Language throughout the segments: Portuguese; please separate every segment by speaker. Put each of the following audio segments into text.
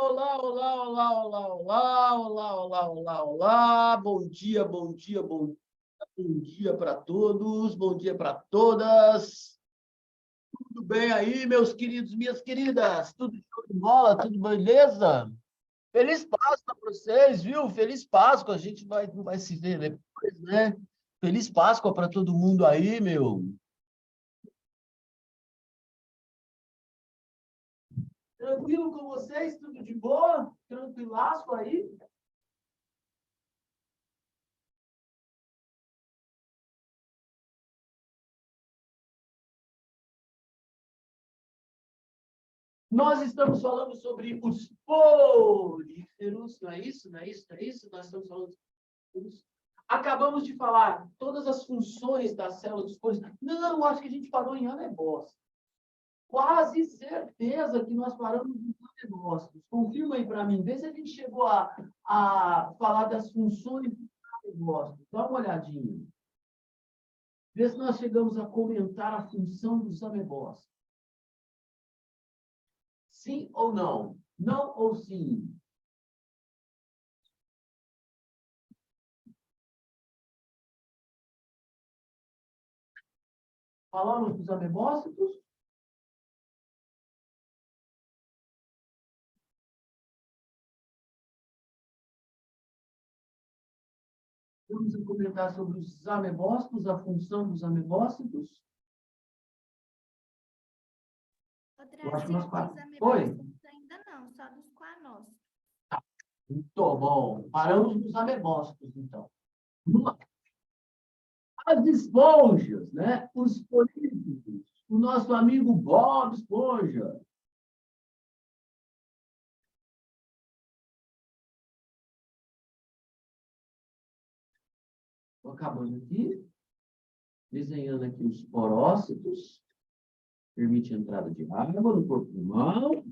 Speaker 1: Olá, olá, olá, olá, olá, olá, olá, olá, olá. Bom dia, bom dia, bom dia para todos, bom dia para todas. Tudo bem aí, meus queridos, minhas queridas? Tudo show de bola? Tudo beleza? Feliz Páscoa para vocês, viu? Feliz Páscoa. A gente vai se ver depois, né? Feliz Páscoa para todo mundo aí, meu. Tranquilo com vocês? Tudo de boa? Tranquilasco aí? Nós estamos falando sobre os poríferos, não é isso? Não é isso? Não é isso? Nós estamos falando sobre poríferos. Acabamos de falar todas as funções da célula dos poríferos. Não, acho que a gente parou em anebócitos. Quase certeza que nós paramos em anebócitos. Confirma aí para mim, vê se a gente chegou a falar das funções dos anebócitos. Dá uma olhadinha. Vê se nós chegamos a comentar a função dos amebócitos. Sim ou não? Não ou sim? Falamos dos amebócitos? Vamos comentar sobre os amebócitos, a função dos amebócitos. Eu acho que nós...
Speaker 2: Brasil, dos
Speaker 1: Oi?
Speaker 2: amebócitos ainda não, só dos coanócitos.
Speaker 1: Muito bom. Paramos nos amebócitos, então. Vamos lá. As esponjas, né? Os políticos. O nosso amigo Bob Esponja. Estou acabando aqui. Desenhando aqui os porócitos. Permite a entrada de água no corpo humano.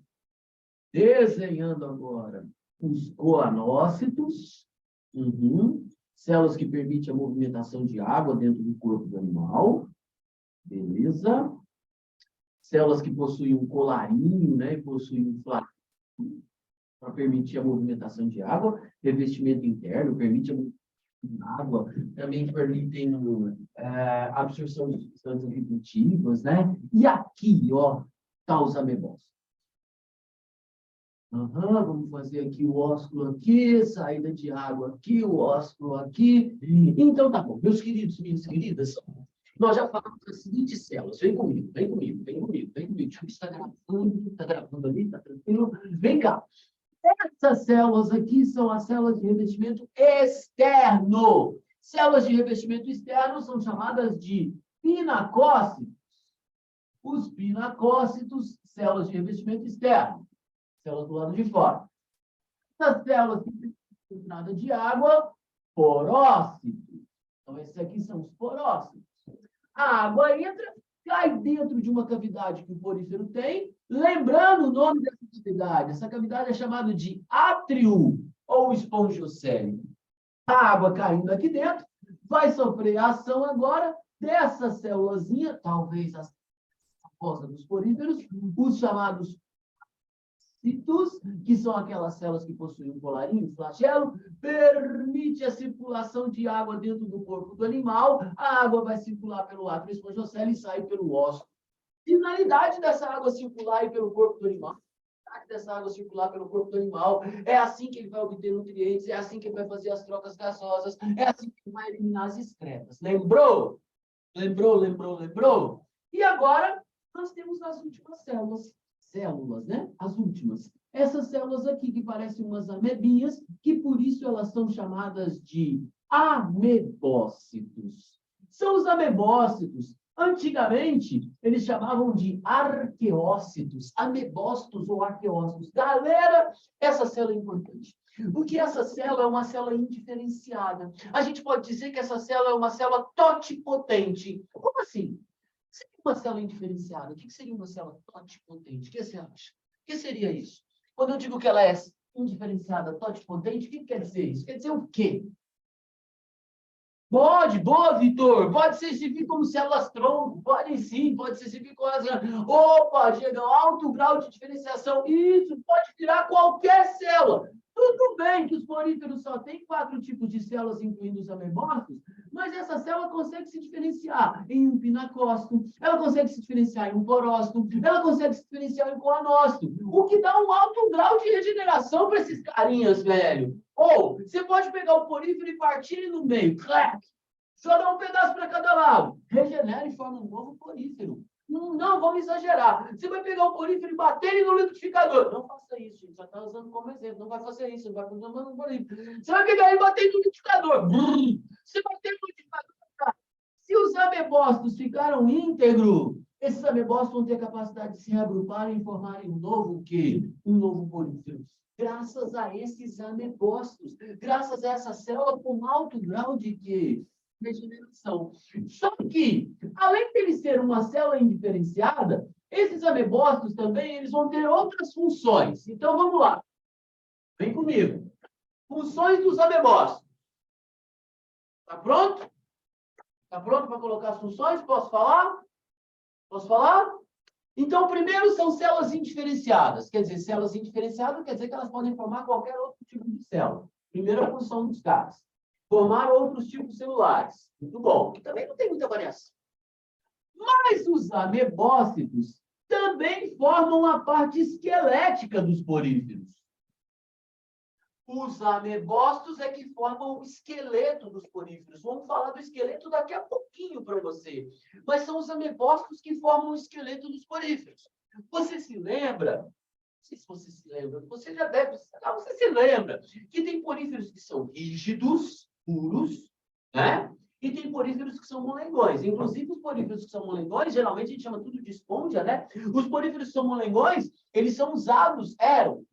Speaker 1: Desenhando agora os coanócitos. Células que permitem a movimentação de água dentro do corpo do animal. Beleza? Células que possuem um colarinho, né? E possuem um flaco para permitir a movimentação de água. Revestimento interno permite a movimentação de água. Também permitem absorção de substâncias nutritivas, né? E aqui, ó, tá os amebócitos. Vamos fazer aqui o ósculo aqui, saída de água aqui, o ósculo aqui. Então, tá bom. Meus queridos, minhas queridas, nós já falamos das seguintes células. Vem comigo, vem comigo, vem comigo, vem comigo. Deixa eu ver se está gravando ali, está tranquilo. Vem cá. Essas células aqui são as células de revestimento externo. Células de revestimento externo são chamadas de pinacócitos. Os pinacócitos, células de revestimento externo. Células do lado de fora. Essas células que têm entrada de água, porócitos. Então, esses aqui são os porócitos. A água entra, cai dentro de uma cavidade que o porífero tem. Lembrando o nome dessa cavidade. Essa cavidade é chamada de átrio ou espongiocele. A água caindo aqui dentro vai sofrer a ação agora dessa célulazinha, talvez a famosa dos poríferos, os chamados citos, que são aquelas células que possuem um colarinho, um flagelo, permite a circulação de água dentro do corpo do animal. A água vai circular pelo átrio espongiocele e sai pelo ósseo. Finalidade dessa água circular e pelo corpo do animal. Dessa água circular pelo corpo do animal. É assim que ele vai obter nutrientes, é assim que ele vai fazer as trocas gasosas, é assim que ele vai eliminar as excretas. Lembrou? Lembrou, lembrou, lembrou? E agora, nós temos as últimas células, né? As últimas. Essas células aqui que parecem umas amebinhas, que por isso elas são chamadas de amebócitos. São os amebócitos. Antigamente, eles chamavam de arqueócitos, amebócitos ou arqueócitos. Galera, essa célula é importante. Porque essa célula é uma célula indiferenciada. A gente pode dizer que essa célula é uma célula totipotente. Como assim? Seria uma célula indiferenciada? O que seria uma célula totipotente? O que você acha? O que seria isso? Quando eu digo que ela é indiferenciada, totipotente, o que quer dizer isso? Quer dizer o quê? Pode, boa, Vitor. Pode ser servir como células-tronco. Pode sim, pode ser servir como... Opa, chega alto grau de diferenciação. Isso, pode virar qualquer célula. Tudo bem que os poríferos só têm 4 tipos de células, incluindo os amebócitos, mas essa célula consegue se diferenciar em um pinacócito, ela consegue se diferenciar em um porócito, ela consegue se diferenciar em um coanócito, o que dá um alto grau de regeneração para esses carinhas, velho. Ou você pode pegar o porífero e partir ele no meio, clac, só dá um pedaço para cada lado, regenera e forma um novo porífero. Não, vamos exagerar. Você vai pegar o porífero e bater ele no liquidificador. Não faça isso, gente. Só está usando como exemplo. Não vai fazer isso. Não vai fazer no porífero. Você vai pegar ele e bater no liquidificador. Você bater no liquidificador. Se os amebócitos ficaram íntegros, esses amebócitos vão ter a capacidade de se reagruparem e formarem um novo quê? Um novo porífero. Graças a esses amebócitos, graças a essa célula com alto grau de quê? Regeneração. Só que, além de ele ser uma célula indiferenciada, esses amebócitos também eles vão ter outras funções. Então, vamos lá. Vem comigo. Funções dos amebócitos. Está pronto? Está pronto para colocar as funções? Posso falar? Posso falar? Então, primeiro são células indiferenciadas. Quer dizer, células indiferenciadas quer dizer que elas podem formar qualquer outro tipo de célula. Primeira função dos caras. Formar outros tipos celulares. Muito bom. Que também não tem muita variação. Mas os amebócitos também formam a parte esquelética dos poríferos. Os amebócitos é que formam o esqueleto dos poríferos. Vamos falar do esqueleto daqui a pouquinho para você. Mas são os amebócitos que formam o esqueleto dos poríferos. Você se lembra? Não sei se você se lembra. Você já deve... Você se lembra que tem poríferos que são rígidos, puros, né? E tem poríferos que são molengões. Inclusive, os poríferos que são molengões, geralmente a gente chama tudo de esponja, né? Os poríferos que são molengões, eles são usados, eram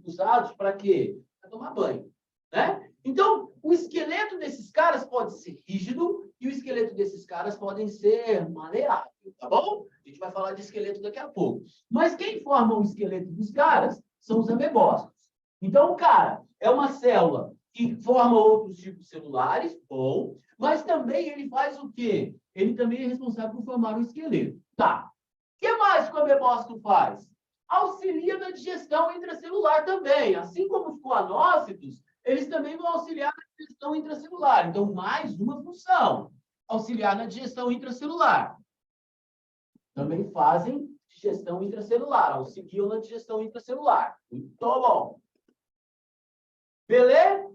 Speaker 1: usados para quê? Para tomar banho, né? Então, o esqueleto desses caras pode ser rígido e o esqueleto desses caras podem ser maleável, tá bom? A gente vai falar de esqueleto daqui a pouco. Mas quem forma o esqueleto dos caras são os amebócitos. Então, o cara é uma célula que forma outros tipos celulares, bom, mas também ele faz o quê? Ele também é responsável por formar o esqueleto. Tá. O que mais que o amebócito faz? Auxilia na digestão intracelular também. Assim como os coanócitos, eles também vão auxiliar na digestão intracelular. Então, mais uma função. Auxiliar na digestão intracelular. Também fazem digestão intracelular, auxiliam na digestão intracelular. Muito bom. Beleza?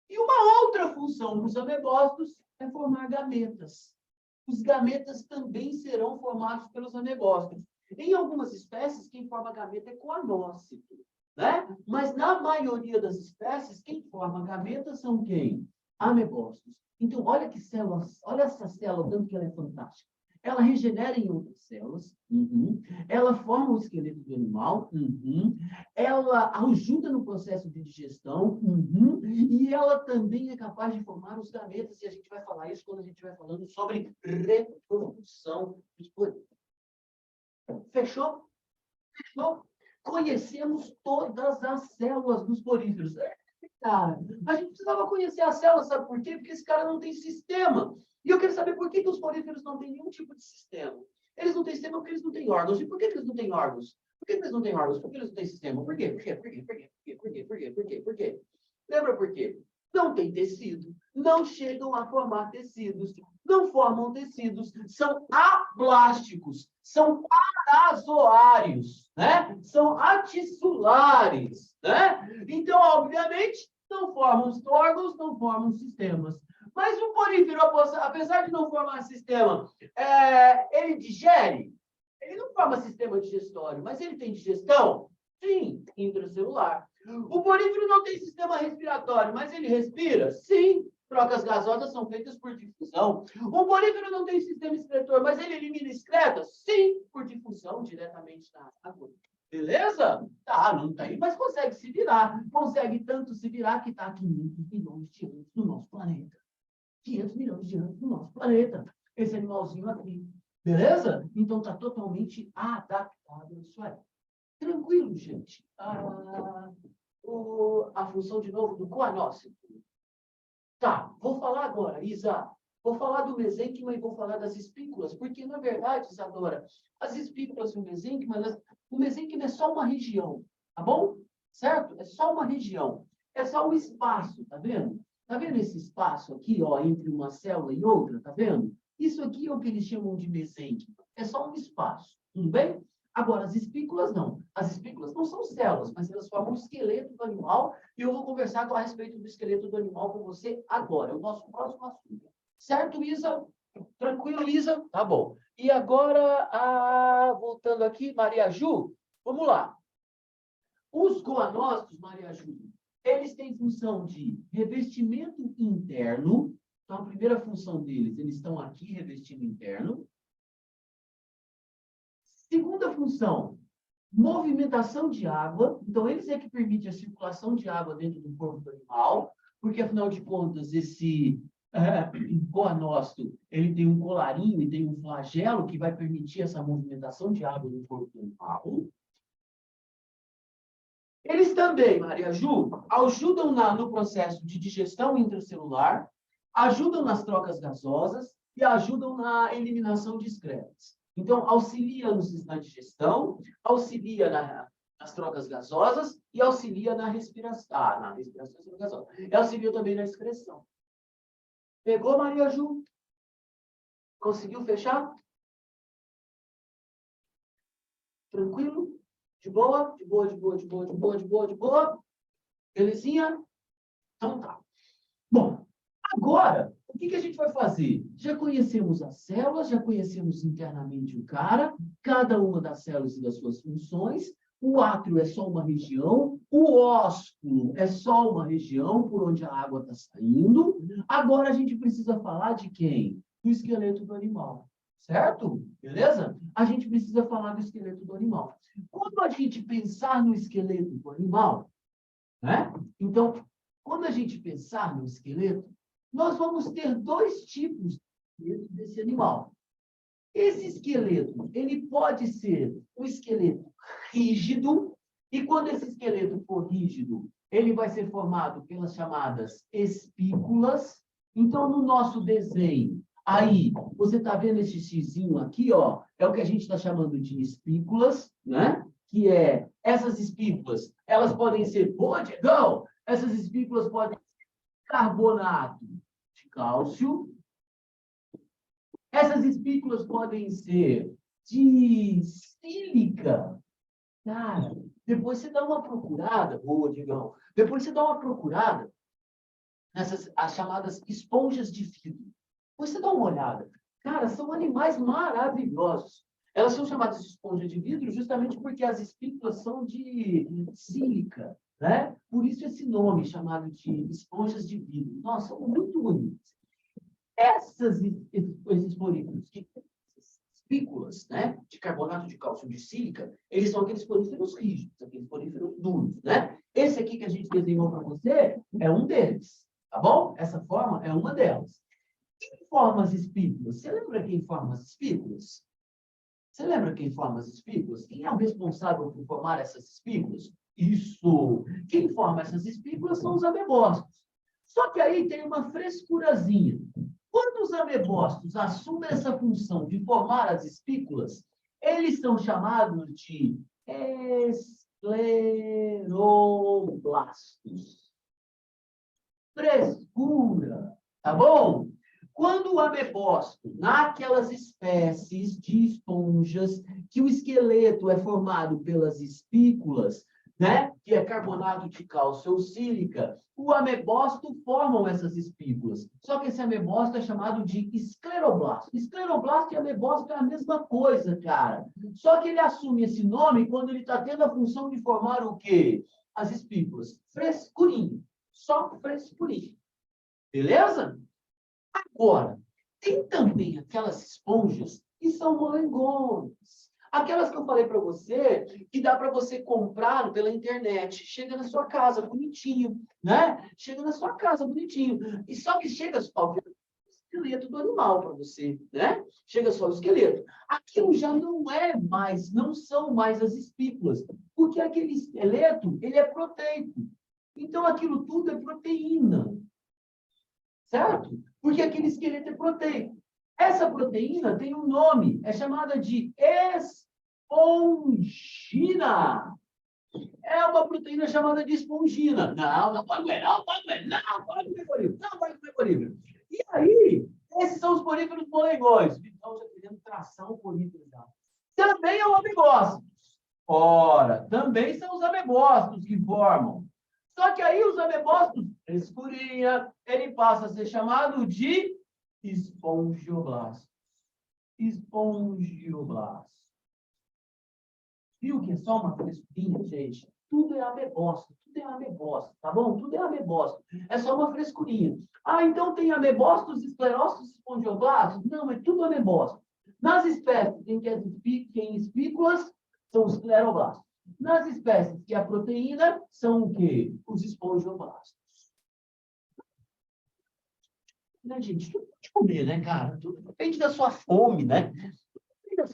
Speaker 1: E uma outra função dos amebócitos é formar gametas. Os gametas também serão formados pelos amebócitos. Em algumas espécies, quem forma gameta é coanócito, né? Mas na maioria das espécies, quem forma gametas são quem? Amebócitos. Então, olha que células, olha essa célula, tanto que ela é fantástica. Ela regenera em outras células, ela forma o esqueleto do animal, ela ajuda no processo de digestão, e ela também é capaz de formar os gametas, e a gente vai falar isso quando a gente vai falando sobre reprodução dos poríferos. Fechou? Fechou? Conhecemos todas as células dos poríferos. Cara, a gente precisava conhecer as células, sabe por quê? Porque esse cara não tem sistema. E eu quero saber por que os poríferos não têm nenhum tipo de sistema. Eles não têm sistema porque eles não têm órgãos. E por que eles não têm órgãos? Por que eles não têm órgãos? Porque eles não têm sistema. Por quê? Por quê? Por quê? Por quê? Por quê? Por quê? Por quê? Por quê? Lembra por quê? Não tem tecido. Não chegam a formar tecidos. Não formam tecidos. São ablásticos. São parazoários, né? São atissulares, né? Então, obviamente, não formam órgãos, não formam sistemas. Mas o porífero, apesar de não formar sistema, ele digere? Ele não forma sistema digestório, mas ele tem digestão? Sim, intracelular. O porífero não tem sistema respiratório, mas ele respira? Sim. Trocas gasosas são feitas por difusão. O porífero não tem sistema excretor, mas ele elimina excretas? Sim, por difusão diretamente na água. Beleza? Tá, não tem, mas consegue se virar. Consegue tanto se virar que está a 500 milhões de anos no nosso planeta. 500 milhões de anos no nosso planeta. Esse animalzinho aqui. Beleza? Então está totalmente adaptado a isso aí. Tranquilo, gente. A função, de novo, do coanócito. Tá, vou falar agora, Isa. Vou falar do mesênquima e vou falar das espículas, porque, na verdade, Isadora, as espículas e o mesênquima é só uma região, tá bom? Certo? É só uma região. É só um espaço, tá vendo? Tá vendo esse espaço aqui, ó, entre uma célula e outra, tá vendo? Isso aqui é o que eles chamam de mesênquima. É só um espaço, tudo bem? Agora, as espículas não. As espículas não são células, mas elas formam o esqueleto do animal, e eu vou conversar a respeito do esqueleto do animal com você agora. É o nosso próximo assunto. Certo, Isa? Tranquilo, Isa? Tá bom. E agora, voltando aqui, Maria Ju, vamos lá. Os goanócitos, Maria Ju, eles têm função de revestimento interno. Então, a primeira função deles, eles estão aqui revestindo interno. Segunda função, movimentação de água. Então, eles é que permitem a circulação de água dentro do corpo do animal, porque, afinal de contas, esse goanócito, ele tem um colarinho e tem um flagelo que vai permitir essa movimentação de água no corpo do animal. Eles também, Maria Ju, ajudam no processo de digestão intracelular, ajudam nas trocas gasosas e ajudam na eliminação de excretas. Então, auxilia na digestão, auxilia nas trocas gasosas e auxilia na respiração. Na respiração gasosa. E auxilia também na excreção. Pegou, Maria Ju? Conseguiu fechar? Tranquilo? De boa? De boa, de boa, de boa, de boa, de boa, de boa? Belezinha? Então tá. Bom, agora, o que a gente vai fazer? Já conhecemos as células, já conhecemos internamente o cara, cada uma das células e das suas funções. O átrio é só uma região, o ósculo é só uma região por onde a água está saindo. Agora a gente precisa falar de quem? Do esqueleto do animal, certo? Beleza? A gente precisa falar do esqueleto do animal. Quando a gente pensar no esqueleto do animal, né? Então, quando a gente pensar no esqueleto, nós vamos ter dois tipos desse animal. Esse esqueleto, ele pode ser um esqueleto rígido, e quando esse esqueleto for rígido, ele vai ser formado pelas chamadas espículas. Então, no nosso desenho, aí, você está vendo esse xizinho aqui, ó, é o que a gente está chamando de espículas, né? Que é, essas espículas, elas podem ser, Diegão, essas espículas podem ser carbonato de cálcio. Essas espículas podem ser de sílica. Cara, depois você dá uma procurada, boa, Digão. Depois você dá uma procurada nessas as chamadas esponjas de vidro. Depois você dá uma olhada. Cara, são animais maravilhosos. Elas são chamadas de esponja de vidro justamente porque as espículas são de sílica, né? Por isso esse nome chamado de esponjas de vidro. Nossa, são muito bonitas. Esses poríferos, espículas, né, de carbonato de cálcio de sílica, eles são aqueles poríferos rígidos, aqueles poríferos duros, né? Esse aqui que a gente desenhou para você é um deles, tá bom? Essa forma é uma delas. Quem forma as espículas? Você lembra quem forma as espículas? Você lembra quem forma as espículas? Quem é o responsável por formar essas espículas? Isso! Quem forma essas espículas são os amebócitos. Só que aí tem uma frescurazinha. Quando os amebócitos assumem essa função de formar as espículas, eles são chamados de escleroblastos. Frescura, tá bom? Quando o amebócito, naquelas espécies de esponjas, que o esqueleto é formado pelas espículas, né? Que é carbonato de cálcio ou sílica, o amebócito formam essas espículas. Só que esse amebócito é chamado de escleroblasto. Escleroblasto e amebócito é a mesma coisa, cara. Só que ele assume esse nome quando ele está tendo a função de formar o quê? As espículas. Frescurinho. Só frescurinho. Beleza? Agora, tem também aquelas esponjas que são molengonas. Aquelas que eu falei para você, que dá para você comprar pela internet. Chega na sua casa, bonitinho, né? Chega na sua casa, bonitinho. E só que chega só o esqueleto do animal para você, né? Chega só o esqueleto. Aquilo já não é mais, não são mais as espículas, porque aquele esqueleto, ele é proteico. Então, aquilo tudo é proteína. certo? Porque aquele esqueleto é proteico. Essa proteína tem um nome, é chamada de espongina. É uma proteína chamada de espongina. Não pode comer, não pode comer, não pode comer porífero, não pode comer porífero. E aí, esses são os poríferos polegões. Então, já querendo tração porífera. Também é o amebócitos. Ora, também são os amebócitos que formam. Só que aí os amebócitos, escurinha, ele passa a ser chamado de espongioblastos. Espongioblastos. Viu que é só uma frescurinha, gente? Tudo é amebócito, tá bom? Tudo é amebócito. É só uma frescurinha. Ah, então tem amebócitos, esclerócitos, espongioblastos? Não, é tudo amebócito. Nas espécies em que as espículas são os escleroblastos. Nas espécies que a proteína são o quê? Os espongioblastos. Né, gente? Tudo pode comer, né, cara? Tudo depende da sua fome, né?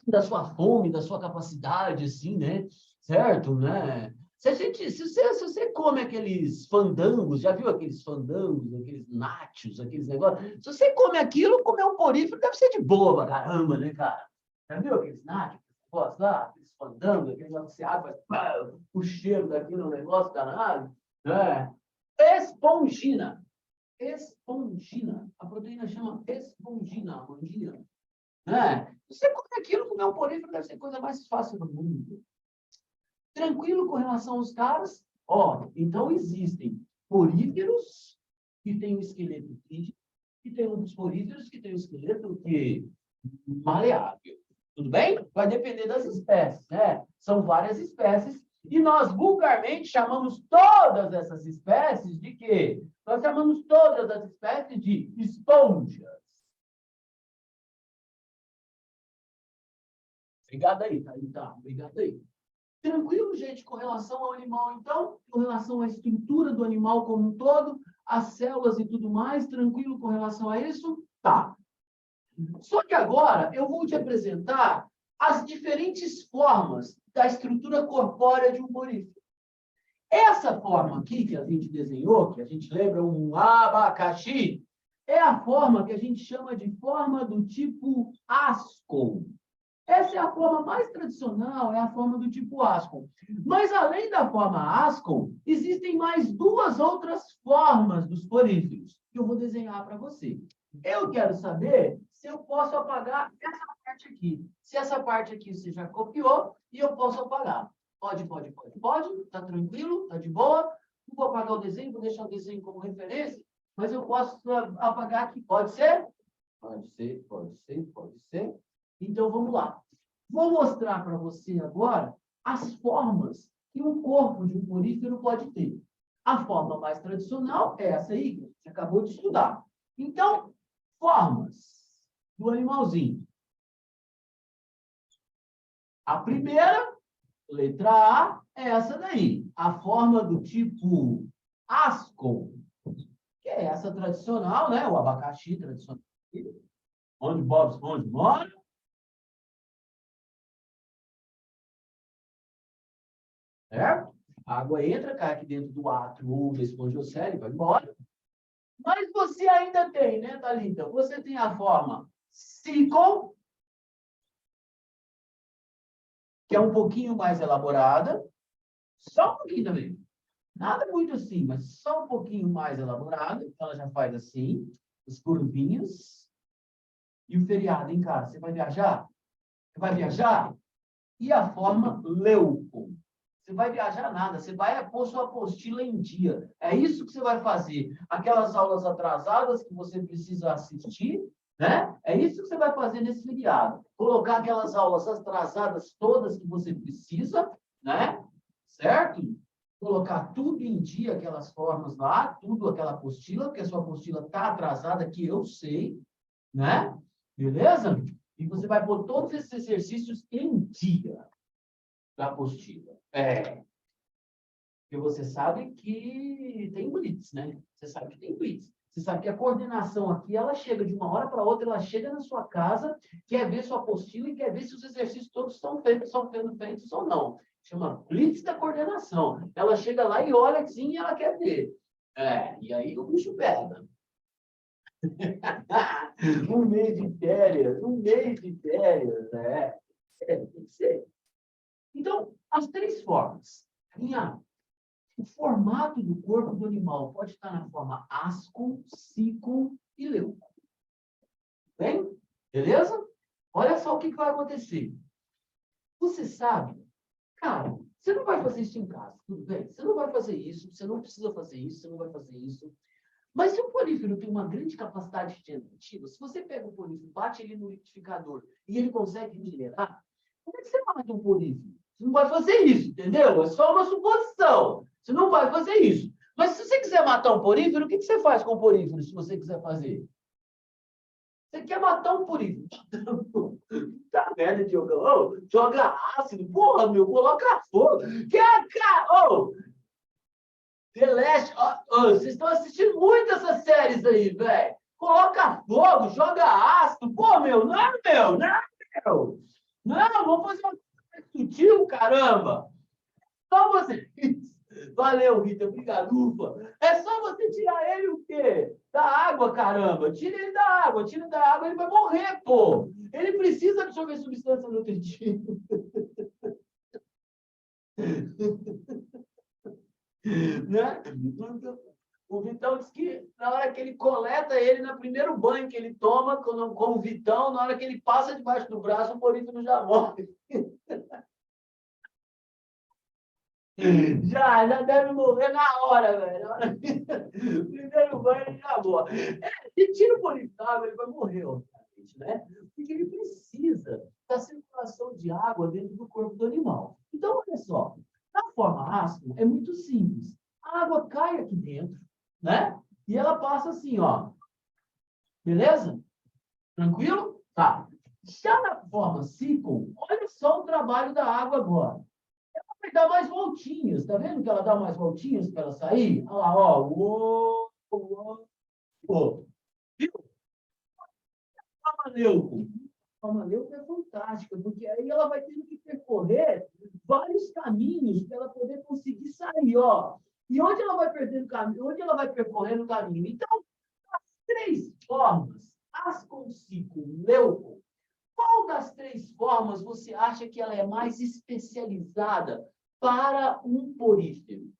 Speaker 1: Da sua fome, da sua capacidade, assim, né? Certo, né? Se você come aqueles fandangos, já viu aqueles fandangos, aqueles nachos, aqueles negócios? Se você come aquilo, comer um porífero deve ser de boa, caramba, né, cara? Já viu aqueles nachos, lá, aqueles fandangos, aqueles negócio que você abre, o cheiro daquilo, negócio danado, né? Espongina. Espongina. A proteína chama espongina, amandina. Né? Você come aquilo, comer um porífero deve ser a coisa mais fácil do mundo. Tranquilo com relação aos caras? Ó, então existem poríferos que têm um esqueleto rígido e tem um dos poríferos que tem um esqueleto que maleável. Tudo bem? Vai depender das espécies, né? São várias espécies e nós vulgarmente chamamos todas essas espécies de quê? Nós chamamos todas as espécies de esponjas. Obrigado aí, tá? Obrigado aí. Tranquilo, gente, com relação ao animal, então, com relação à estrutura do animal como um todo, as células e tudo mais, tranquilo com relação a isso? Tá. Só que agora eu vou te apresentar as diferentes formas da estrutura corpórea de um porífero. Essa forma aqui que a gente desenhou, que a gente lembra um abacaxi, é a forma que a gente chama de forma do tipo Ascon. Essa é a forma mais tradicional, é a forma do tipo Ascon. Mas, além da forma Ascon, existem mais duas outras formas dos poríferos, que eu vou desenhar para você. Eu quero saber se eu posso apagar essa parte aqui. Se essa parte aqui você já copiou, e eu posso apagar. Pode. Tá tranquilo? Tá de boa? Não vou apagar o desenho, vou deixar o desenho como referência, mas eu posso apagar aqui. Pode ser? Pode ser. Então, vamos lá. Vou mostrar para você agora as formas que um corpo de um porífero pode ter. A forma mais tradicional é essa aí, que você acabou de estudar. Então, formas do animalzinho. A primeira, letra A, é essa daí. A forma do tipo Ascon, que é essa tradicional, né? O abacaxi tradicional. Onde Bob Esponja mora. Certo? A água entra, cai aqui dentro do átrio ou da espongiocele, vai embora. Mas você ainda tem, né, Thalita? Você tem a forma Sicon, que é um pouquinho mais elaborada. Só um pouquinho também. Nada muito assim, mas só um pouquinho mais elaborada. Ela já faz assim, os curvinhos. E o feriado, hein, cara? Você vai viajar? Você vai viajar? E a forma Leucon. Você vai viajar nada, você vai pôr sua apostila em dia. É isso que você vai fazer. Aquelas aulas atrasadas que você precisa assistir, né? É isso que você vai fazer nesse feriado. Colocar aquelas aulas atrasadas todas que você precisa, né? Certo? Colocar tudo em dia, aquelas formas lá, tudo aquela apostila, porque a sua apostila está atrasada, que eu sei, né? Beleza? E você vai pôr todos esses exercícios em dia da apostila. Porque você sabe que tem blitz, né? Você sabe que tem blitz. Você sabe que a coordenação aqui, ela chega de uma hora para outra, ela chega na sua casa, quer ver sua apostila e quer ver se os exercícios todos estão sendo feitos ou não. Chama blitz da coordenação. Ela chega lá e olha assim e ela quer ver. E aí o bicho pega. Um mês de férias, né? Tem que ser. Então, as três formas. O formato do corpo do animal pode estar na forma ascon, sicon e leucon. Bem? Beleza? Olha só o que vai acontecer. Você sabe, cara, você não vai fazer isso em casa, tudo bem? Você não vai fazer isso, você não precisa fazer isso, você não vai fazer isso. Mas se o porífero tem uma grande capacidade regenerativa, se você pega o porífero, bate ele no liquidificador e ele consegue regenerar, como é que você mata um porífero? Você não vai fazer isso, entendeu? É só uma suposição. Você não vai fazer isso. Mas se você quiser matar um porífero, o que você faz com o porífero, se você quiser fazer? Você quer matar um porífero? Tá merda, Diogão. Oh, joga ácido. Porra, meu, coloca fogo. Oh, The Last... vocês estão assistindo muito essas séries aí, velho. Coloca fogo, joga ácido. Pô, meu, não é meu, não é meu. Não, vamos fazer uma coisa mais sutil, caramba. Só você... Valeu, Rita, obrigado, ufa. É só você tirar ele o quê? Da água, caramba. Tira ele da água, ele vai morrer, pô. Ele precisa absorver substância nutritiva. Né? O Vitão diz que na hora que ele coleta ele, no primeiro banho que ele toma, com o Vitão, na hora que ele passa debaixo do braço, o porífero já morre. Já deve morrer na hora, velho. Primeiro banho ele já morre. Se tira o porífero, ele vai morrer, obviamente, né? Porque ele precisa da circulação de água dentro do corpo do animal. Então, olha só, na forma ácida, é muito simples. A água cai aqui dentro, né? E ela passa assim, ó. Beleza? Tranquilo? Tá. Já na forma ciclo, olha só o trabalho da água agora. Vai dar mais voltinhas, tá vendo que ela dá mais voltinhas para ela sair? Olha lá, ó. Uou, uou, uou. Viu? A forma leuco é fantástica, porque aí ela vai tendo que percorrer vários caminhos para ela poder conseguir sair, ó. E onde ela vai perdendo caminho? Onde ela vai percorrendo o caminho? Então, as três formas, ascon, sicon, leuco, qual das três formas você acha que ela é mais especializada para um porífero?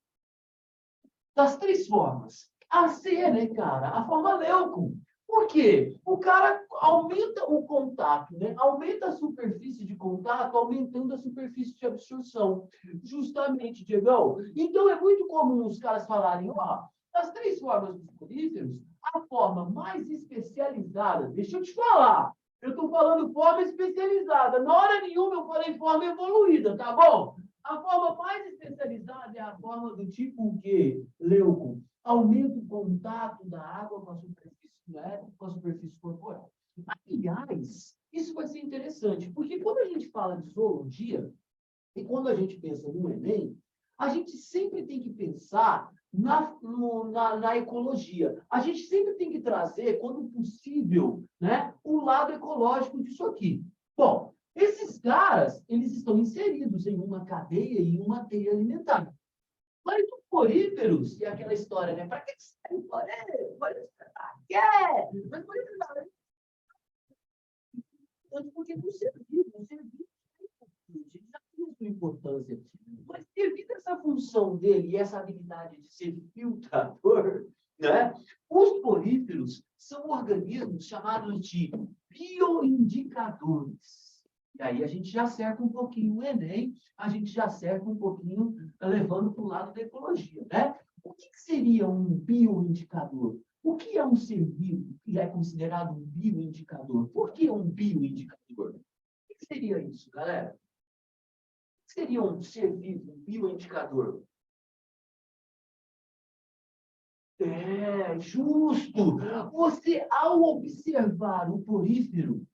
Speaker 1: Das três formas. A C, né, cara? A forma leuco. Por quê? O cara aumenta o contato, né? Aumenta a superfície de contato, aumentando a superfície de absorção. Justamente, Diegão. Então, é muito comum os caras falarem, ó, das três formas dos poríferos, a forma mais especializada, deixa eu te falar, eu estou falando forma especializada. Na hora nenhuma eu falei forma evoluída, tá bom? A forma mais especializada é a forma do tipo o quê? Leuco. Aumenta o contato da água com a superfície, né? Com a superfície corporal. Aliás, isso vai ser interessante, porque quando a gente fala de zoologia, e quando a gente pensa no Enem, a gente sempre tem que pensar na ecologia. A gente sempre tem que trazer, quando possível, né, o lado ecológico disso aqui. Bom, esses caras, eles estão inseridos em uma cadeia e uma teia alimentar. Mas os poríferos, e aquela história, né? Para que serve porífero? Mas porífero não, porque não serviu, a gente já tem sua importância. Mas devido a essa função dele e essa habilidade de ser filtrador, né? Os poríferos são organismos chamados de bioindicadores. E aí a gente já acerta um pouquinho o Enem, a gente já acerta um pouquinho levando para o lado da ecologia, né? O que seria um bioindicador? O que é um ser vivo que é considerado um bioindicador? Por que um bioindicador? O que seria isso, galera? O que seria um ser vivo, um bioindicador? É, justo! Você, ao observar o porífero,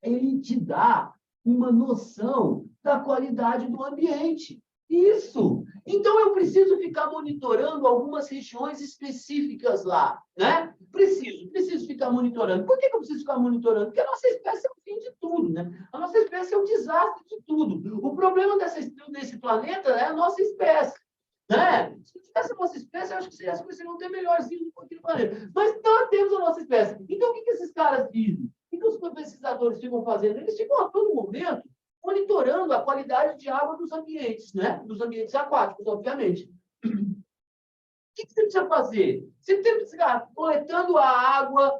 Speaker 1: ele te dá uma noção da qualidade do ambiente. Isso! Então, eu preciso ficar monitorando algumas regiões específicas lá, né? Preciso ficar monitorando. Por que eu preciso ficar monitorando? Porque a nossa espécie é o fim de tudo, né? A nossa espécie é o desastre de tudo. O problema desse planeta é a nossa espécie. Né? Se não tivesse a nossa espécie, eu acho que as coisas seriam até melhorzinhas de qualquer maneira. Mas nós temos a nossa espécie. Então, o que esses caras dizem? O que os pesquisadores ficam fazendo? Eles ficam a todo momento monitorando a qualidade de água dos ambientes, né? Dos ambientes aquáticos, obviamente. O que você precisa fazer? Você precisa ficar coletando a água,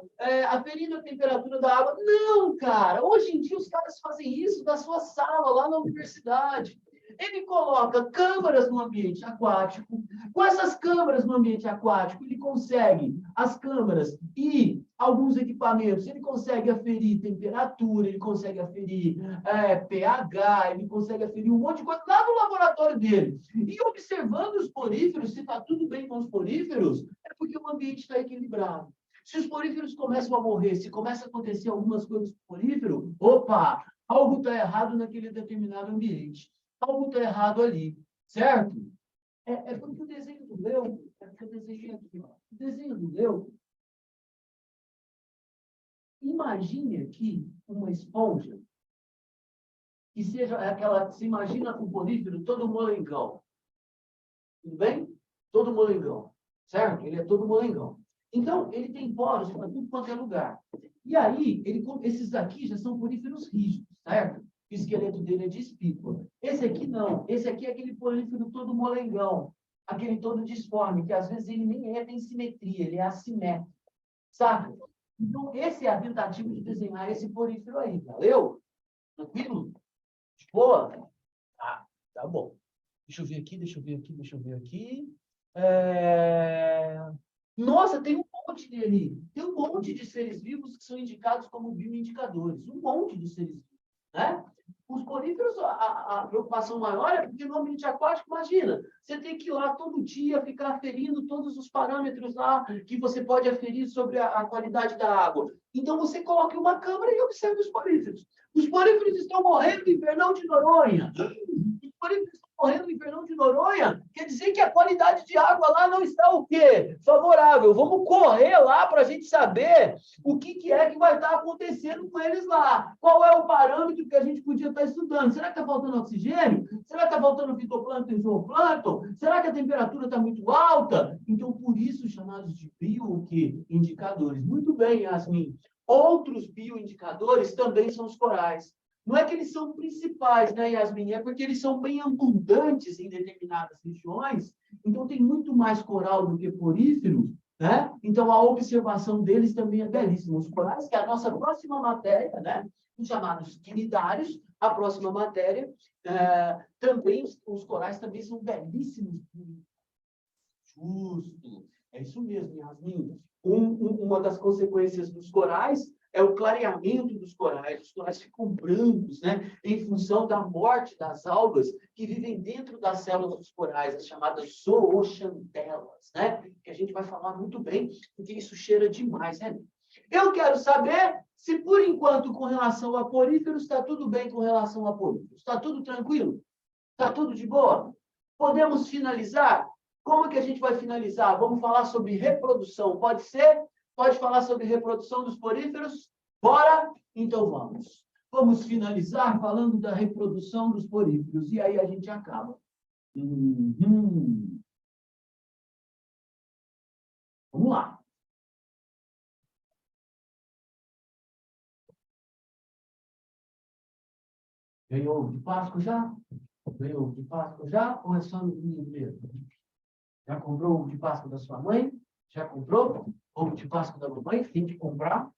Speaker 1: aferindo a temperatura da água? Não, cara. Hoje em dia, os caras fazem isso na sua sala, lá na universidade. Ele coloca câmaras no ambiente aquático. Com essas câmaras no ambiente aquático, ele consegue, as câmaras e alguns equipamentos, ele consegue aferir temperatura, ele consegue aferir pH, ele consegue aferir um monte de coisa lá no laboratório dele. E observando os poríferos, se está tudo bem com os poríferos, é porque o ambiente está equilibrado. Se os poríferos começam a morrer, se começa a acontecer algumas coisas com o porífero, opa, algo está errado naquele determinado ambiente. Algo está errado ali, certo? É porque o desenho do Leu, é porque eu desenhei aqui, ó. O desenho do Leu, imagine aqui uma esponja que seja aquela, você imagina o porífero todo molengão. Tudo bem? Todo molengão, certo? Ele é todo molengão. Então, ele tem poros para tudo quanto é lugar. E aí, esses aqui já são poríferos rígidos, certo? O esqueleto dele é de espícula. Esse aqui não. Esse aqui é aquele porífero todo molengão, aquele todo disforme, que às vezes ele nem tem simetria, ele é assimétrico, sabe? Então, essa é a tentativa de desenhar esse porífero aí, valeu? Tranquilo? De boa? Ah, tá bom. Deixa eu ver aqui, deixa eu ver aqui, deixa eu ver aqui. Nossa, tem um monte dele. Tem um monte de seres vivos que são indicados como bioindicadores. Um monte de seres vivos, né? Os poríferos, a preocupação maior é porque no ambiente aquático, imagina, você tem que ir lá todo dia ficar aferindo todos os parâmetros lá que você pode aferir sobre a qualidade da água. Então, você coloca uma câmera e observa os poríferos. Os poríferos estão morrendo em Fernão de Noronha. Os poríferos estão morrendo em Fernão de Noronha. Quer dizer que a qualidade de água lá não está o quê? Favorável. Vamos correr lá para a gente saber o que é que vai estar acontecendo com eles lá. Qual é o parâmetro que a gente podia estar estudando? Será que está faltando oxigênio? Será que está faltando fitoplâncton e zooplâncton? Será que a temperatura está muito alta? Então, por isso, chamados de bioindicadores. Muito bem, Yasmin. Outros bioindicadores também são os corais. Não é que eles são principais, né, Yasmin? É porque eles são bem abundantes em determinadas regiões. Então, tem muito mais coral do que porífero, né? Então, a observação deles também é belíssima. Os corais, que é a nossa próxima matéria, né? Os chamados quinidários, a próxima matéria. Também, os corais também são belíssimos. Justo. É isso mesmo, Yasmin. Uma das consequências dos corais é o clareamento dos corais. Os corais ficam brancos, né? Em função da morte das algas que vivem dentro das células dos corais, as chamadas zooxantelas, né? Que a gente vai falar muito bem, porque isso cheira demais, né? Eu quero saber se, por enquanto, com relação a poríferos, está tudo bem com relação a poríferos. Está tudo tranquilo? Está tudo de boa? Podemos finalizar? Como que a gente vai finalizar? Vamos falar sobre reprodução. Pode ser? Pode falar sobre reprodução dos poríferos? Bora? Então vamos. Vamos finalizar falando da reprodução dos poríferos. E aí a gente acaba. Vamos lá. Ganhou ovo de Páscoa já? Ganhou ovo de Páscoa já? Ou é só no domingo mesmo? Já comprou ovo de Páscoa da sua mãe? Já comprou? Ovo de Páscoa da mamãe? Tem que comprar,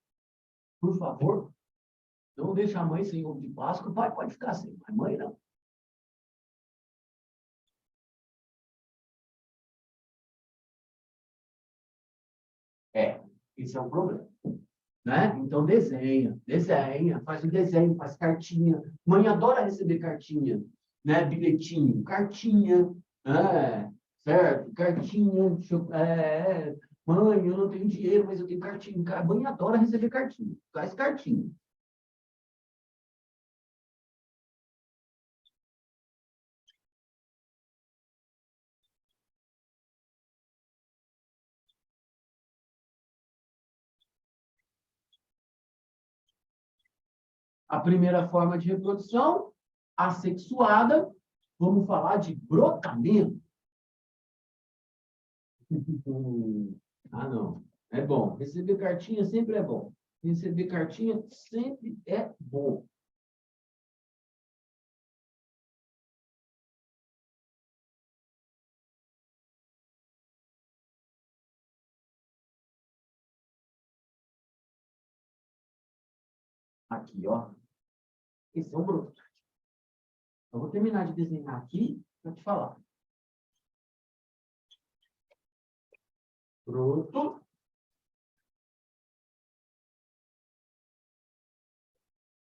Speaker 1: por favor. Não deixa a mãe sem ovo de Páscoa. O pai pode ficar sem, mas mãe não. Esse é um problema. Né? Então, desenha, faz um desenho, faz cartinha. Mãe adora receber cartinha, né? Bilhetinho, cartinha, certo? Cartinha, mãe, eu não tenho dinheiro, mas eu tenho cartinha. A mãe adora receber cartinha, faz cartinha. A primeira forma de reprodução, assexuada, vamos falar de brotamento. Ah, não. É bom. Receber cartinha sempre é bom. Receber cartinha sempre é bom. Aqui, ó. Esse é um bruto. Eu vou terminar de desenhar aqui para te falar. Pronto.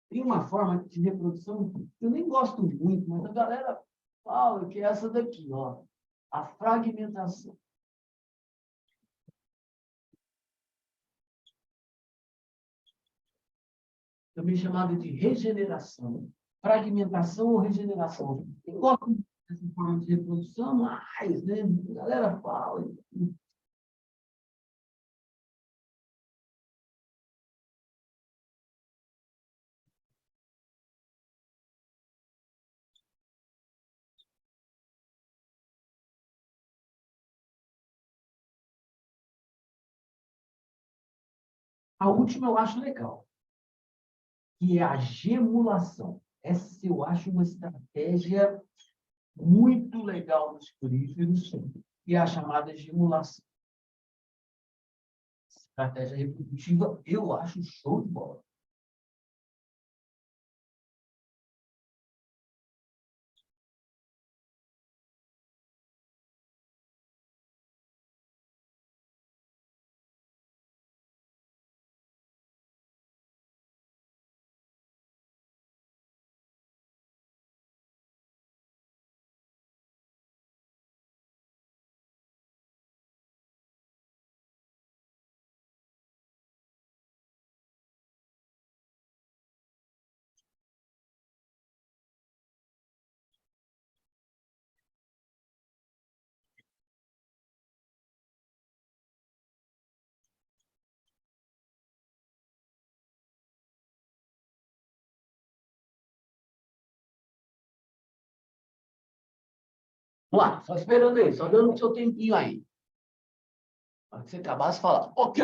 Speaker 1: Tem uma forma de reprodução que eu nem gosto muito, mas a galera fala que é essa daqui, ó. A fragmentação. Também chamada de regeneração. Fragmentação ou regeneração. Eu gosto dessa forma de reprodução, mas, né, a galera fala. A última eu acho legal, que é a gemulação. Essa eu acho uma estratégia muito legal dos floríferos, que é a chamada gemulação. Estratégia reprodutiva, eu acho show de bola. Vamos lá, só esperando aí, só dando o seu tempinho aí. Na hora que você acabar, você fala, ok!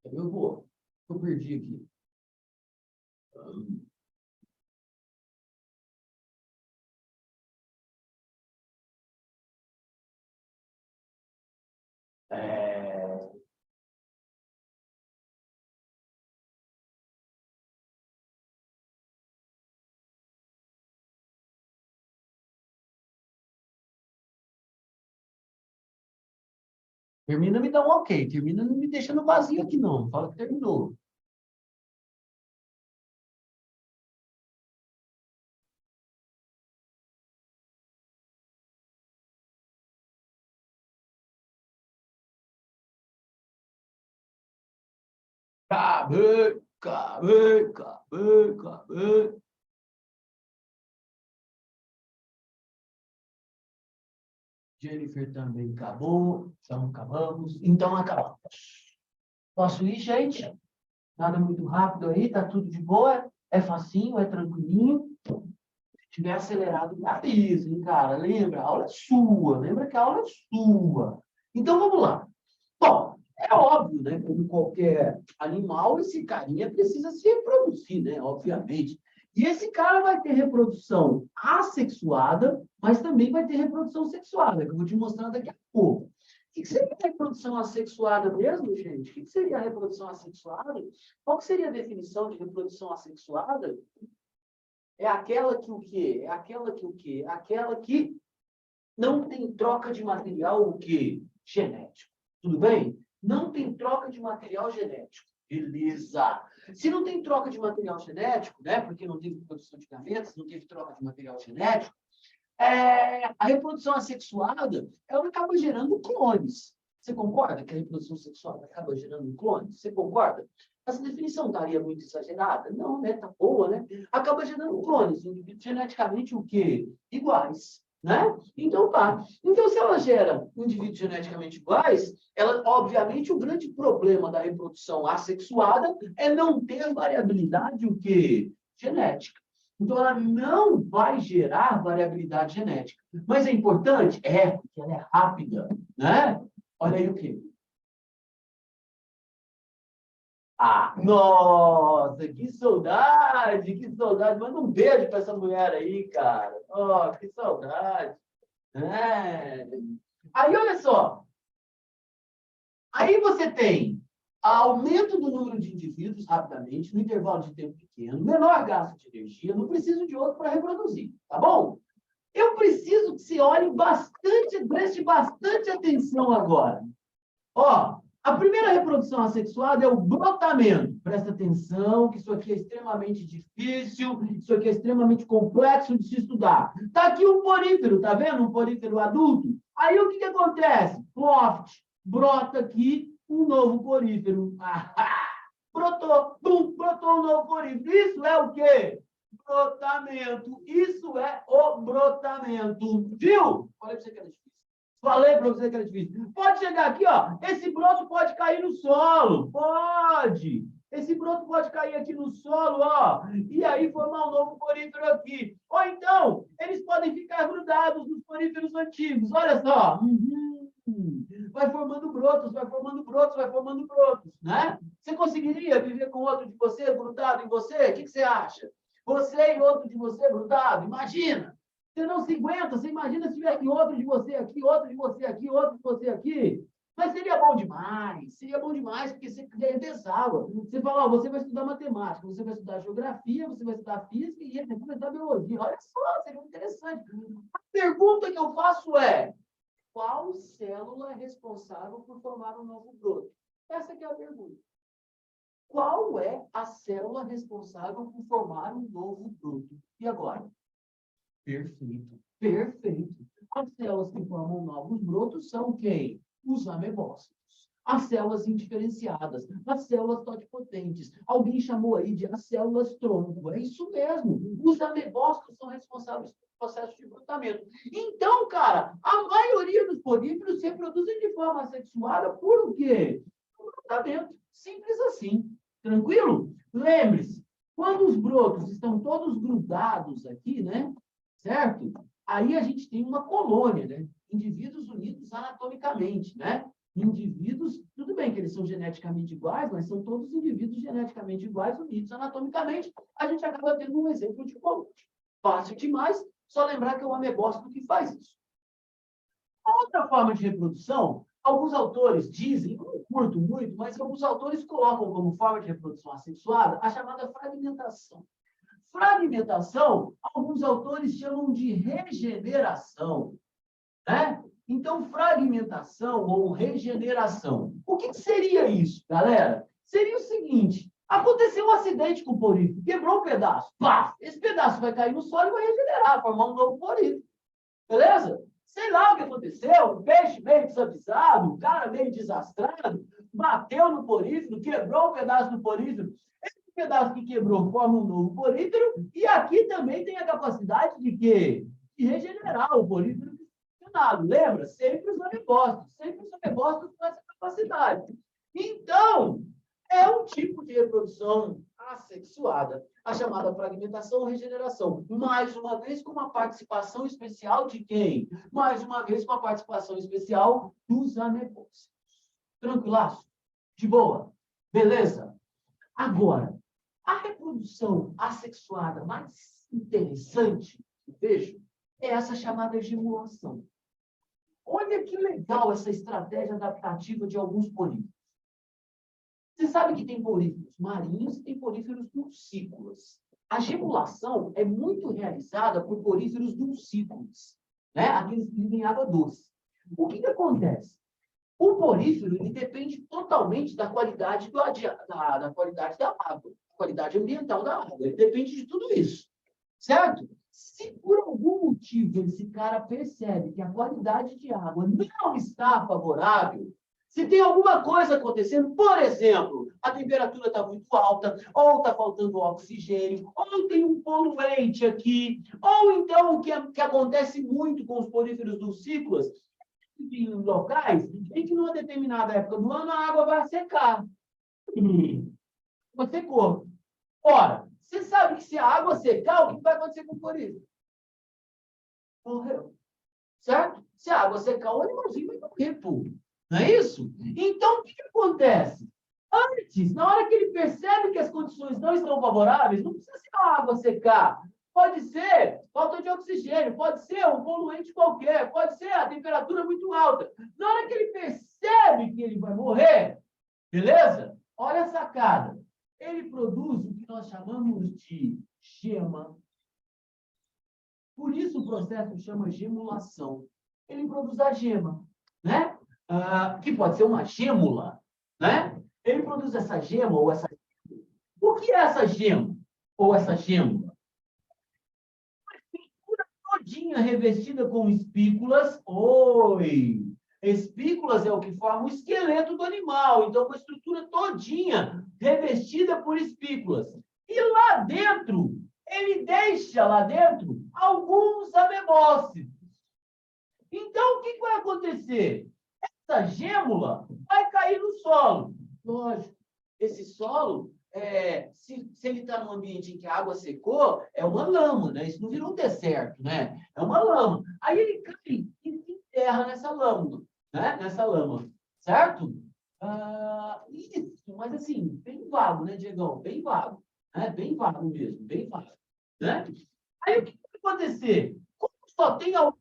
Speaker 1: Eu vou. Eu perdi aqui. É... Termina me dá um ok. Termina não me deixa no vazio aqui, não. Fala que terminou. Acabei, acabei, acabei, acabei. Jennifer também acabou. Então, acabamos. Então, acabamos. Posso ir, gente? Nada muito rápido aí, tá tudo de boa. É facinho, é tranquilinho. Se tiver acelerado, me avisa, hein, cara? Lembra? A aula é sua. Lembra que a aula é sua. Então, vamos lá. Bom, é óbvio, né? Como qualquer animal, esse carinha precisa se reproduzir, né? Obviamente. E esse cara vai ter reprodução assexuada, mas também vai ter reprodução sexuada, que eu vou te mostrar daqui a pouco. O que seria a reprodução assexuada mesmo, gente? O que seria a reprodução assexuada? Qual seria a definição de reprodução assexuada? É aquela que o quê? É aquela que o quê? É aquela que não tem troca de material o quê? Genético. Tudo bem? Não tem troca de material genético. Beleza. Se não tem troca de material genético, né? Porque não teve produção de gametas, não teve troca de material genético, a reprodução assexuada, ela acaba gerando clones. Você concorda que a reprodução sexual acaba gerando clones? Você concorda? Essa definição estaria muito exagerada? Não, né? Tá boa, né? Acaba gerando clones, indivíduos geneticamente o quê? Iguais, né? Então tá. Então, se ela gera indivíduos geneticamente iguais, ela, obviamente, o grande problema da reprodução assexuada é não ter variabilidade o quê? Genética. Então, ela não vai gerar variabilidade genética. Mas é importante? É, porque ela é rápida, né? Olha aí o quê? Ah, nossa, que saudade, que saudade. Manda um beijo para essa mulher aí, cara. Oh, que saudade. É. Aí, olha só. Aí você tem aumento do número de indivíduos rapidamente, no intervalo de tempo pequeno, menor gasto de energia, não preciso de outro para reproduzir, tá bom? Eu preciso que você olhe bastante, preste bastante atenção agora. Ó, a primeira reprodução assexuada é o brotamento. Presta atenção, que isso aqui é extremamente difícil, isso aqui é extremamente complexo de se estudar. Está aqui um porífero, tá vendo? Um porífero adulto. Aí o que acontece? Ploft, brota aqui um novo porífero. Brotou, pum, brotou um novo porífero. Isso é o quê? Brotamento. Isso é o brotamento. Viu? Falei para você que era difícil. Falei para você que era difícil. Pode chegar aqui, ó. Esse broto pode cair no solo. Pode. Esse broto pode cair aqui no solo, ó. E aí formar um novo porífero aqui. Ou então, eles podem ficar grudados nos poríferos antigos. Olha só. Vai formando brotos, vai formando brotos, vai formando brotos, né? Você conseguiria viver com outro de você, grudado em você? O que você acha? Você e outro de você grudado? Imagina! Você não se aguenta, você imagina se tivesse outro de você aqui, outro de você aqui, outro de você aqui. Mas seria bom demais, porque você pensava. Você fala, ó, você vai estudar matemática, você vai estudar geografia, você vai estudar física e ele vai estudar biologia. Olha só, seria interessante. A pergunta que eu faço é, qual célula é responsável por formar um novo broto? Essa que é a pergunta. Qual é a célula responsável por formar um novo broto? E agora? Perfeito, perfeito. As células que formam novos brotos são quem? Os amebócitos. As células indiferenciadas, as células totipotentes. Alguém chamou aí de as células tronco. É isso mesmo. Os amebócitos são responsáveis pelo processo de brotamento. Então, cara, a maioria dos poríferos se reproduzem de forma assexuada por quê? Por brotamento. Simples assim. Tranquilo? Lembre-se, quando os brotos estão todos grudados aqui, né? Certo? Aí a gente tem uma colônia, né? Indivíduos unidos anatomicamente, né? Indivíduos, tudo bem que eles são geneticamente iguais, mas são todos indivíduos geneticamente iguais, unidos anatomicamente. A gente acaba tendo um exemplo de colônia. Fácil demais, só lembrar que é o amebócito que faz isso. A outra forma de reprodução, alguns autores dizem, eu não curto muito, mas alguns autores colocam como forma de reprodução assexuada a chamada fragmentação. Fragmentação, alguns autores chamam de regeneração, né? Então, fragmentação ou regeneração. O que seria isso, galera? Seria o seguinte, aconteceu um acidente com o porífero, quebrou um pedaço, pá, esse pedaço vai cair no solo e vai regenerar, formar um novo porífero, beleza? Sei lá o que aconteceu, o peixe meio desavisado, o cara meio desastrado, bateu no porífero, quebrou um pedaço do porífero, pedaço que quebrou forma um novo porífero, e aqui também tem a capacidade de quê? De regenerar o porífero funcionado. Lembra? Sempre os amebócitos com essa capacidade. Então, é um tipo de reprodução assexuada, a chamada fragmentação ou regeneração. Mais uma vez, com uma participação especial de quem? Mais uma vez, com a participação especial dos amebócitos. Tranquilaço? De boa? Beleza? Agora, a reprodução assexuada mais interessante que vejo é essa chamada gemulação. Olha que legal essa estratégia adaptativa de alguns poríferos. Você sabe que tem poríferos marinhos e tem poríferos dulcícolas. A gemulação é muito realizada por poríferos dulcícolas, né? Aqueles que vivem em água doce. O que acontece? O porífero ele depende totalmente da qualidade, da qualidade da água, qualidade ambiental da água. Ele depende de tudo isso, certo? Se por algum motivo esse cara percebe que a qualidade de água não está favorável, se tem alguma coisa acontecendo, por exemplo, a temperatura está muito alta, ou está faltando oxigênio, ou tem um poluente aqui, ou então o que acontece muito com os poríferos dulcícolas, em locais em que, numa determinada época do ano, a água vai secar. Vai secou. Ora, você sabe que se a água secar, o que vai acontecer com o porífero? Morreu. Certo? Se a água secar, o animalzinho vai morrer, pô. Não é isso? Então, o que acontece? Antes, na hora que ele percebe que as condições não estão favoráveis, não precisa ser a água secar. Pode ser falta de oxigênio, pode ser um poluente qualquer, pode ser a temperatura muito alta. Na hora que ele percebe que ele vai morrer, beleza? Olha a sacada. Ele produz o que nós chamamos de gema. Por isso o processo chama gemulação. Ele produz a gema, né? Que pode ser uma gêmula, né? Ele produz essa gema ou essa... O que é essa gema ou essa gêmula? Uma estrutura todinha revestida com espículas. Oi! Espículas é o que forma o esqueleto do animal. Então, uma estrutura todinha revestida por espículas. E lá dentro, ele deixa lá dentro alguns amebócitos. Então, o que vai acontecer? Essa gêmula vai cair no solo. Lógico, esse solo, se ele está num ambiente em que a água secou, é uma lama, né? Isso não virou um deserto, né? É uma lama. Aí ele cai e se enterra nessa lama, né? Nessa lama, certo? Isso, mas assim, bem vago, né, Diegão? Bem vago, né? Bem vago mesmo, bem vago, né? Aí o que vai acontecer? Como só tem alguns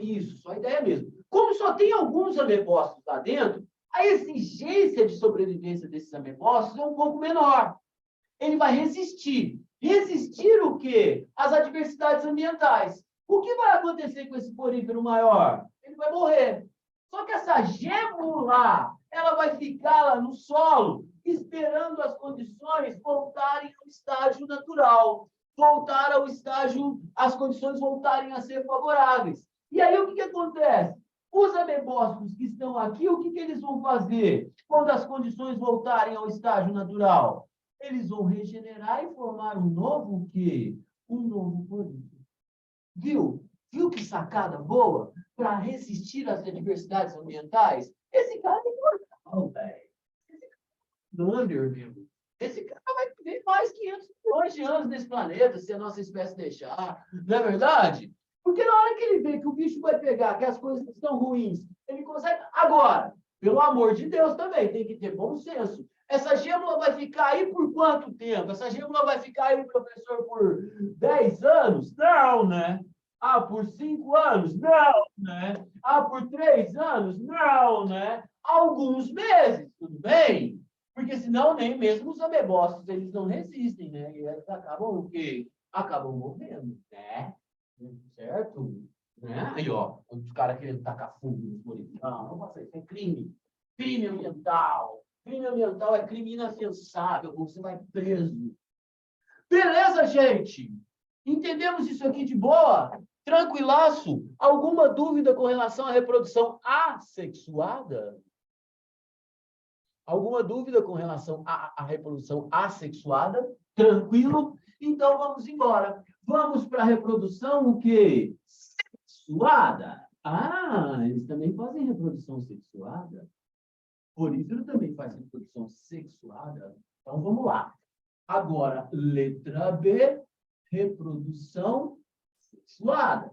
Speaker 1: isso, só a ideia mesmo. Como só tem alguns amebócitos lá dentro, a exigência de sobrevivência desses amebócitos é um pouco menor. Ele vai resistir. Resistir o quê? As adversidades ambientais. O que vai acontecer com esse porífero maior? Ele vai morrer. Só que essa gêmula, ela vai ficar lá no solo, esperando as condições voltarem ao estágio natural, voltar ao estágio, as condições voltarem a ser favoráveis. E aí, o que acontece? Os amebócitos que estão aqui, o que eles vão fazer quando as condições voltarem ao estágio natural? Eles vão regenerar e formar um novo o quê? Um novo porífero. Viu? Viu que sacada boa para resistir às adversidades ambientais? Esse cara é imortal, velho. Esse cara é Thunder, meu. Esse cara vai viver mais 500 milhões de anos nesse planeta, se a nossa espécie deixar. Não é verdade? Porque na hora que ele vê que o bicho vai pegar, que as coisas estão ruins, ele consegue. Agora, pelo amor de Deus também, tem que ter bom senso. Essa gêmula vai ficar aí por quanto tempo? Essa gêmula vai ficar aí, professor, por 10 anos? Não, né? Por 5 anos? Não, né? Por 3 anos? Não, né? Alguns meses, tudo bem? Porque senão nem mesmo os amebócitos, eles não resistem, né? E eles acabam o quê? Acabam morrendo, né? Certo? Né? Aí, ó, os caras querendo tacar fogo nos bonitos. Não faça isso, é crime. Crime ambiental. Crime ambiental é crime inafiançável, você vai preso. Beleza, gente? Entendemos isso aqui de boa? Tranquilaço? Alguma dúvida com relação à reprodução assexuada? Alguma dúvida com relação à reprodução assexuada? Tranquilo? Então vamos embora. Vamos para a reprodução o quê? Sexuada. Eles também fazem reprodução sexuada. Porífero também faz reprodução sexuada. Então vamos lá. Agora, letra B, reprodução sexuada.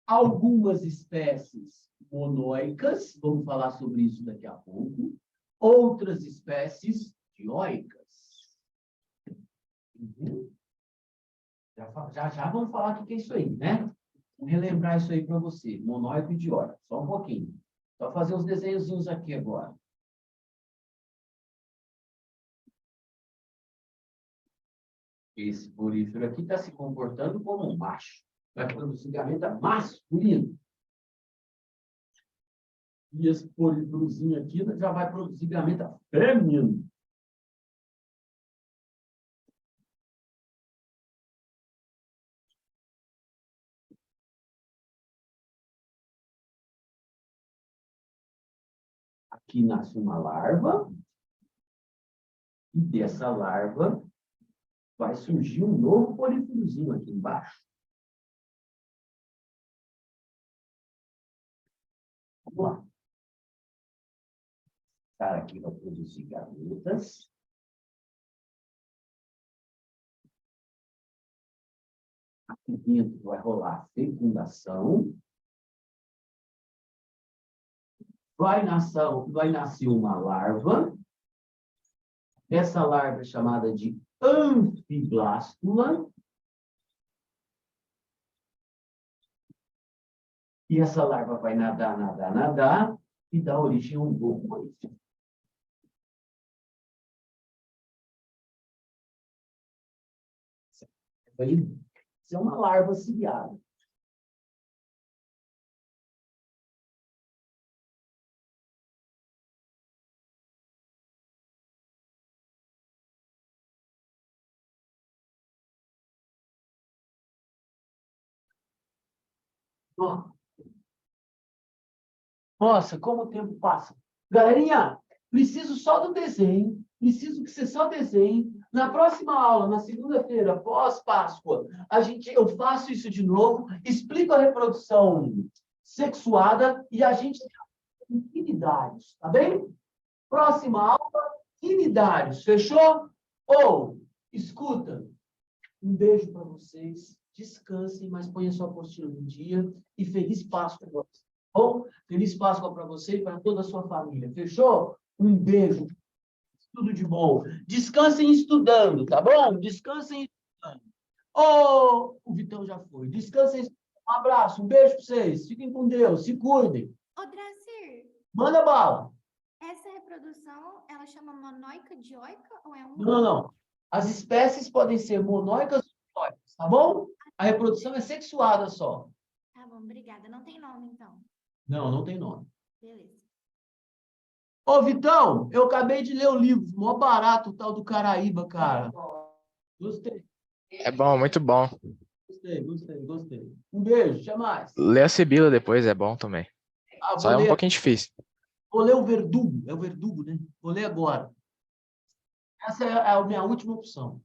Speaker 1: Algumas espécies monoicas, vamos falar sobre isso daqui a pouco, outras espécies dioicas. Já vamos falar o que é isso aí, né? Vou relembrar isso aí para você, monóico e dioico, só um pouquinho. Só fazer os desenhozinhos aqui agora. Esse porífero aqui está se comportando como um macho. Vai produzir gameta masculino. E esse poríferozinho aqui já vai produzir gameta feminino. Aqui nasce uma larva. E dessa larva vai surgir um novo poríferozinho aqui embaixo. Vamos lá. O cara aqui vai produzir gametas. Aqui dentro vai rolar fecundação. vai nascer uma larva. Essa larva é chamada de anfiblástula. E essa larva vai nadar, nadar, nadar e dar origem a um borboleta. Isso é uma larva ciliada. Nossa, como o tempo passa. Galerinha, preciso só do desenho. Preciso que você só desenhe. Na próxima aula, na segunda-feira, pós-Páscoa, eu faço isso de novo, explico a reprodução sexuada e a gente tem infinidades, tá bem? Próxima aula, infinidades, fechou? Ou, escuta, um beijo para vocês, descansem, mas ponha sua apostila no dia e feliz Páscoa para vocês. Bom, feliz Páscoa para você e para toda a sua família. Fechou? Um beijo. Tudo de bom. Descansem estudando, tá bom? Descansem estudando. Oh, o Vitão já foi. Descansem estudando. Um abraço, um beijo para vocês. Fiquem com Deus, se cuidem.
Speaker 2: Ô, Dracir,
Speaker 1: Manda bala.
Speaker 2: essa reprodução, ela chama monoica dioica ou é um?
Speaker 1: Não, não. As espécies podem ser monóicas ou dioicas, tá bom? A reprodução é sexuada só.
Speaker 2: Tá bom, obrigada. Não tem nome, então.
Speaker 1: Não, não tem nome.
Speaker 2: Beleza.
Speaker 1: Ô, Vitão, eu acabei de ler o livro, mó barato, o tal do Caraíba, cara. Gostei,
Speaker 3: É bom, muito bom.
Speaker 1: gostei. Um beijo, até mais.
Speaker 3: Lê a Sibila depois, é bom também.
Speaker 1: Ah,
Speaker 3: Só é um pouquinho difícil.
Speaker 1: vou ler o Verdugo, é o Verdugo, né? Vou ler agora. Essa é a minha última opção.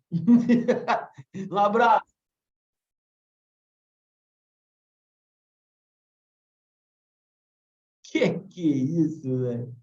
Speaker 1: Um abraço. Que é isso, velho?